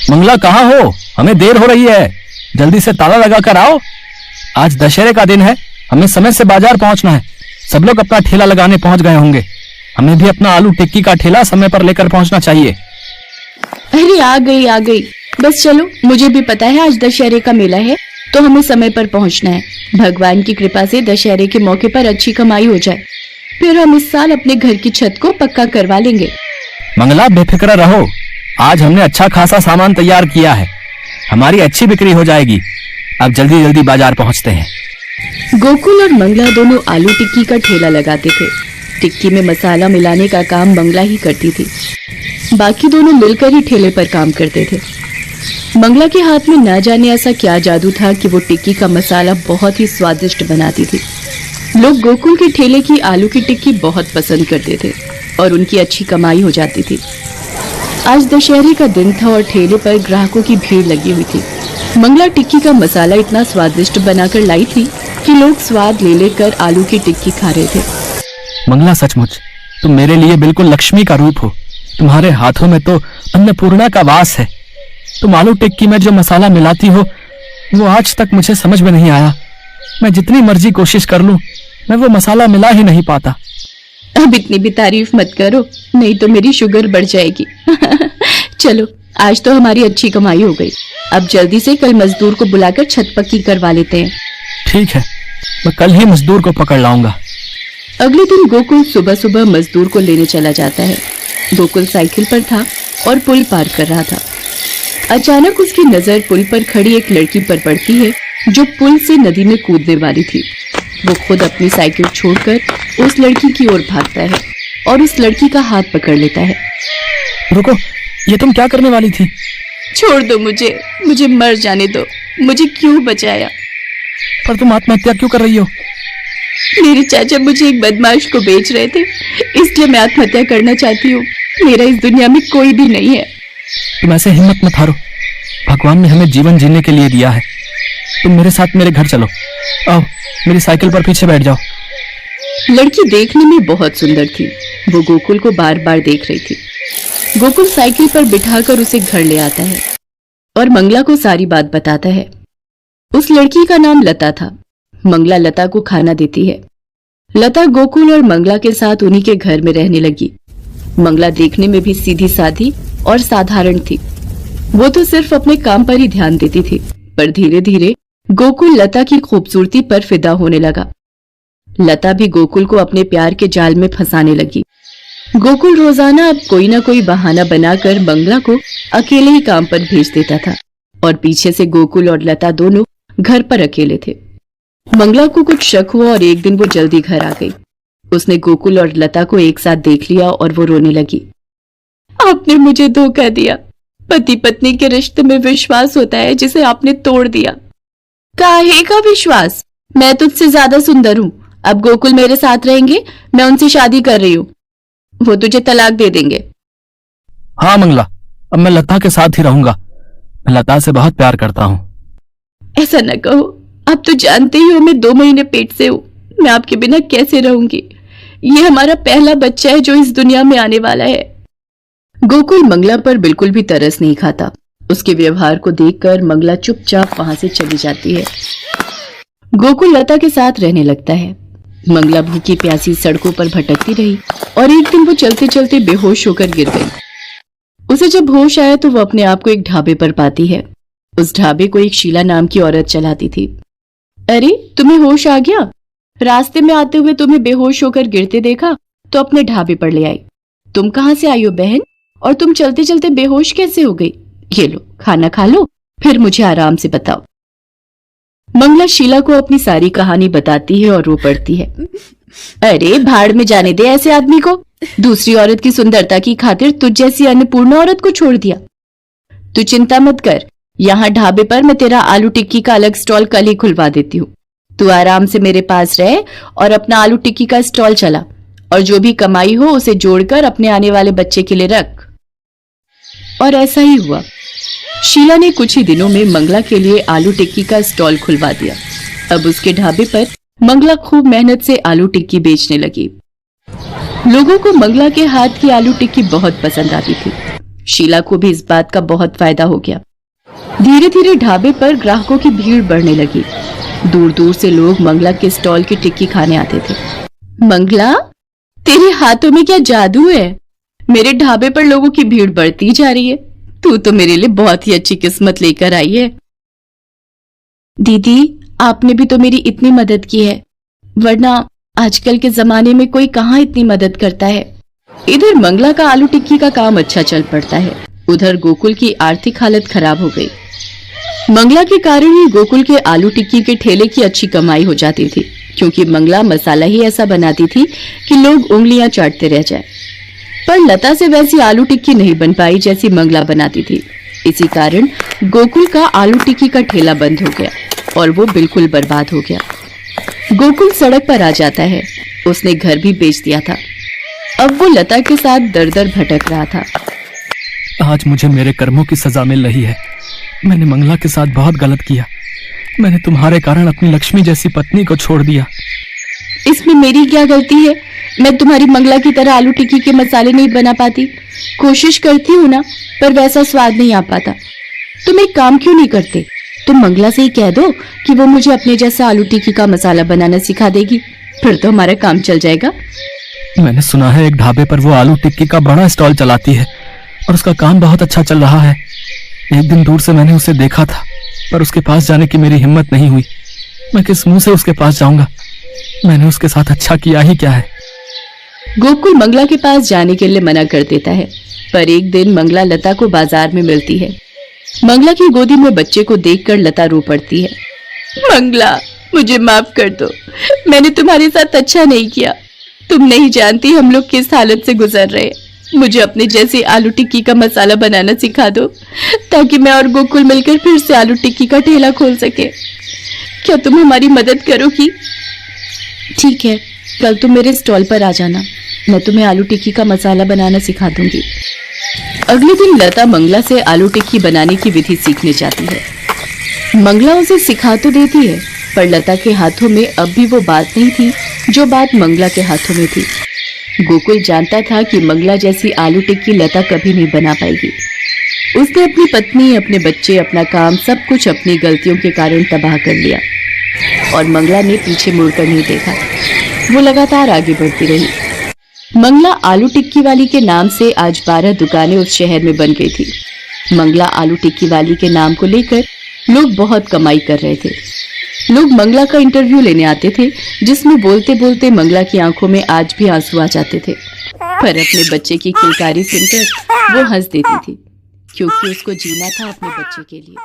मंगला कहाँ हो? हमें देर हो रही है, जल्दी से ताला लगा कर आओ। आज दशहरे का दिन है, हमें समय से बाजार पहुंचना है। सब लोग अपना ठेला लगाने पहुंच गए होंगे, हमें भी अपना आलू टिक्की का ठेला समय पर लेकर पहुंचना चाहिए। अरे आ गई। बस चलो, मुझे भी पता है आज दशहरे का मेला है, तो हमें समय पर पहुंचना है। भगवान की कृपा से दशहरे के मौके पर अच्छी कमाई हो जाए, फिर हम इस साल अपने घर की छत को पक्का करवा लेंगे। मंगला बेफिक्र रहो, आज हमने अच्छा खासा सामान तैयार किया है, हमारी अच्छी बिक्री हो जाएगी। अब जल्दी जल्दी बाजार पहुंचते हैं। गोकुल और मंगला दोनों आलू टिक्की का ठेला लगाते थे। टिक्की में मसाला मिलाने का काम मंगला ही करती थी, बाकी दोनों मिलकर ही ठेले पर काम करते थे। मंगला के हाथ में ना जाने ऐसा क्या जादू था कि वो टिक्की का मसाला बहुत ही स्वादिष्ट बनाती थी। लोग गोकुल के ठेले की आलू की टिक्की बहुत पसंद करते थे और उनकी अच्छी कमाई हो जाती थी। आज दशहरे का दिन था और ठेले पर ग्राहकों की भीड़ लगी हुई थी। मंगला टिक्की का मसाला इतना स्वादिष्ट बनाकर लाई थी कि लोग स्वाद ले लेकर आलू की टिक्की खा रहे थे। मंगला सचमुच तुम मेरे लिए बिल्कुल लक्ष्मी का रूप हो, तुम्हारे हाथों में तो अन्नपूर्णा का वास है। तुम आलू टिक्की में जो मसाला मिलाती हो वो आज तक मुझे समझ में नहीं आया। मैं जितनी मर्जी कोशिश कर लूं, मैं वो मसाला मिला ही नहीं पाता। अब इतनी भी तारीफ मत करो, नहीं तो मेरी शुगर बढ़ जाएगी। चलो, आज तो हमारी अच्छी कमाई हो गई। अब जल्दी से कल मजदूर को बुलाकर छत पक्की करवा लेते हैं। ठीक है, मैं कल ही मजदूर को पकड़ लाऊंगा। अगले दिन गोकुल सुबह सुबह मजदूर को लेने चला जाता है। गोकुल साइकिल पर था और पुल पार कर रहा था। अचानक उसकी नजर पुल पर खड़ी एक लड़की पर पड़ती है जो पुल से नदी में कूदने वाली थी। वो खुद अपनी साइकिल छोड़कर उस लड़की की ओर भागता है और उस लड़की का हाथ पकड़ लेता है। रुको, ये तुम क्या करने वाली थी? छोड़ दो मुझे मर जाने दो। मुझे क्यों बचाया? पर तुम आत्महत्या क्यों कर रही हो? मेरे चाचा मुझे एक बदमाश को बेच रहे थे, इसलिए मैं आत्महत्या करना चाहती हूँ। मेरा इस दुनिया में कोई भी नहीं है। तुम ऐसे हिम्मत मत हारो, भगवान ने हमें जीवन जीने के लिए दिया है। तुम मेरे साथ मेरे घर चलो, आओ मेरी साइकिल पर पीछे बैठ जाओ। लड़की देखने में बहुत सुंदर थी। वो गोकुल को बार बार देख रही थी। गोकुल साइकिल पर बिठाकर उसे घर ले आता है और मंगला को सारी बात बताता है। उस लड़की का नाम लता था। मंगला लता को खाना देती है। लता गोकुल और मंगला के साथ उन्हीं के घर में रहने लगी। मंगला देखने में भी सीधी साधी और साधारण थी। वो तो सिर्फ अपने काम पर ही ध्यान देती थी, पर धीरे धीरे गोकुल लता की खूबसूरती पर फिदा होने लगा। लता भी गोकुल को अपने प्यार के जाल में फंसाने लगी। गोकुल रोजाना अब कोई ना कोई बहाना बनाकर मंगला को अकेले ही काम पर भेज देता था और पीछे से गोकुल और लता दोनों घर पर अकेले थे। मंगला को कुछ शक हुआ और एक दिन वो जल्दी घर आ गई। उसने गोकुल और लता को एक साथ देख लिया और वो रोने लगी। आपने मुझे धोखा दिया। पति पत्नी के रिश्ते में विश्वास होता है जिसे आपने तोड़ दिया। काहे का विश्वास? मैं तुझसे ज्यादा सुंदर हूँ। अब गोकुल मेरे साथ रहेंगे, मैं उनसे शादी कर रही हूँ। वो तुझे तलाक दे देंगे। हाँ मंगला, अब मैं लता के साथ ही रहूंगा। मैं लता से बहुत प्यार करता हूँ। ऐसा न कहो, अब तो जानते ही हो मैं 2 महीने पेट से हूँ। मैं आपके बिना कैसे रहूंगी? ये हमारा पहला बच्चा है जो इस दुनिया में आने वाला है। गोकुल मंगला पर बिल्कुल भी तरस नहीं खाता। उसके व्यवहार को देखकर मंगला चुपचाप वहां से चली जाती है। गोकुल लता के साथ रहने लगता है। मंगला भूखी प्यासी सड़कों पर भटकती रही और एक दिन वो चलते चलते बेहोश होकर गिर गई। उसे जब होश आया तो वो अपने आप को एक ढाबे पर पाती है। उस ढाबे को एक शीला नाम की औरत चलाती थी। अरे, तुम्हें होश आ गया? रास्ते में आते हुए तुम्हें बेहोश होकर गिरते देखा तो अपने ढाबे पर ले आई। तुम कहाँ से आई हो बहन? और तुम चलते चलते बेहोश कैसे हो गई? ये लो, खाना खा लो, फिर मुझे आराम से बताओ। मंगला शीला को अपनी सारी कहानी बताती है और रो पड़ती है। अरे भाड़ में जाने दे ऐसे आदमी को। दूसरी औरत की सुंदरता की खातिर तुझ जैसी अन्नपूर्णा औरत को छोड़ दिया। तू चिंता मत कर, यहाँ ढाबे पर मैं तेरा आलू टिक्की का अलग स्टॉल कल ही खुलवा देती हूँ। तू आराम से मेरे पास रहे और अपना आलू टिक्की का स्टॉल चला और जो भी कमाई हो उसे जोड़कर अपने आने वाले बच्चे के लिए रख। और ऐसा ही हुआ। शीला ने कुछ ही दिनों में मंगला के लिए आलू टिक्की का स्टॉल खुलवा दिया। अब उसके ढाबे पर मंगला खूब मेहनत से आलू टिक्की बेचने लगी। लोगों को मंगला के हाथ की आलू टिक्की बहुत पसंद आती थी। शीला को भी इस बात का बहुत फायदा हो गया। धीरे धीरे ढाबे पर ग्राहकों की भीड़ बढ़ने लगी। दूर दूर से लोग मंगला के स्टॉल की टिक्की खाने आते थे। मंगला, तेरे हाथों में क्या जादू है? मेरे ढाबे पर लोगों की भीड़ बढ़ती जा रही है। तू तो मेरे लिए बहुत ही अच्छी किस्मत लेकर आई है। दीदी, आपने भी तो मेरी इतनी मदद की है, वरना आजकल के जमाने में कोई कहाँ इतनी मदद करता है। इधर मंगला का आलू टिक्की का काम अच्छा चल पड़ता है, उधर गोकुल की आर्थिक हालत खराब हो गई। मंगला के कारण ही गोकुल के आलू टिक्की के ठेले की अच्छी कमाई हो जाती थी, क्योंकि मंगला मसाला ही ऐसा बनाती थी कि लोग उंगलियां चाटते रह जाए। पर लता से वैसी आलू टिक्की नहीं बन पाई जैसी मंगला बनाती थी। इसी कारण गोकुल का आलू टिक्की का ठेला बंद हो गया और वो बिल्कुल बर्बाद हो गया। गोकुल सड़क पर आ जाता है। उसने घर भी बेच दिया था। अब वो लता के साथ दर दर भटक रहा था। आज मुझे मेरे कर्मों की सजा मिल रही है। मैंने मंगला के साथ बहुत गलत किया। मैंने तुम्हारे कारण अपनी लक्ष्मी जैसी पत्नी को छोड़ दिया। इसमें मेरी क्या गलती है? मैं तुम्हारी मंगला की तरह आलू टिक्की के मसाले नहीं बना पाती। कोशिश करती हूँ ना, पर वैसा स्वाद नहीं आ पाता। तुम एक काम क्यों नहीं करते? तुम मंगला से ही कह दो कि वो मुझे अपने जैसा आलू टिक्की का मसाला बनाना सिखा देगी, फिर तो हमारा काम चल जाएगा। मैंने सुना है एक ढाबे पर वो आलू टिक्की का बड़ा स्टॉल चलाती है और उसका काम बहुत अच्छा चल रहा है। एक दिन दूर से मैंने उसे देखा था, पर उसके पास जाने की मेरी हिम्मत नहीं हुई। मैं किस मुंह से उसके पास जाऊंगा? मैंने उसके साथ अच्छा किया ही क्या है? गोकुल मंगला के पास जाने के लिए मना कर देता है, पर एक दिन मंगला लता को बाजार में मिलती है। मंगला की गोदी में बच्चे को देखकर लता रो पड़ती है। मंगला, मुझे माफ कर दो, मैंने तुम्हारे साथ अच्छा नहीं किया। तुम नहीं जानती हम लोग किस हालत से गुजर रहे। मुझे अपने जैसे आलू टिक्की का मसाला बनाना सिखा दो, ताकि मैं और गोकुल मिलकर फिर से आलू टिक्की का ठेला खोल सके। क्या तुम हमारी मदद करोगी? ठीक है, कल तुम मेरे स्टॉल पर आ जाना, मैं तुम्हें आलू टिक्की का मसाला बनाना सिखा दूंगी। अगले दिन लता मंगला से आलू टिक्की बनाने की विधि सीखने जाती है। मंगला उसे सिखा तो देती है, पर लता के हाथों में अब भी वो बात नहीं थी जो बात मंगला के हाथों में थी। गोकुल जानता था कि मंगला जैसी आलू टिक्की लता कभी नहीं बना पाएगी। उसने अपनी पत्नी, अपने बच्चे, अपना काम, सब कुछ अपनी गलतियों के कारण तबाह कर लिया और मंगला ने पीछे मुड़कर नहीं देखा। वो लगातार आगे बढ़ती रही। मंगला आलू टिक्की वाली के नाम से आज 12 दुकानें उस शहर में बन गई थी। मंगला आलू टिक्की वाली के नाम को लेकर लोग बहुत कमाई कर रहे थे। लोग मंगला का इंटरव्यू लेने आते थे, जिसमें बोलते बोलते मंगला की आंखों में आज भी आंसू आ जाते थे। पर अपने बच्चे की किलकारी सुनकर वो हंस देती थी, क्योंकि उसको जीना था अपने बच्चे के लिए।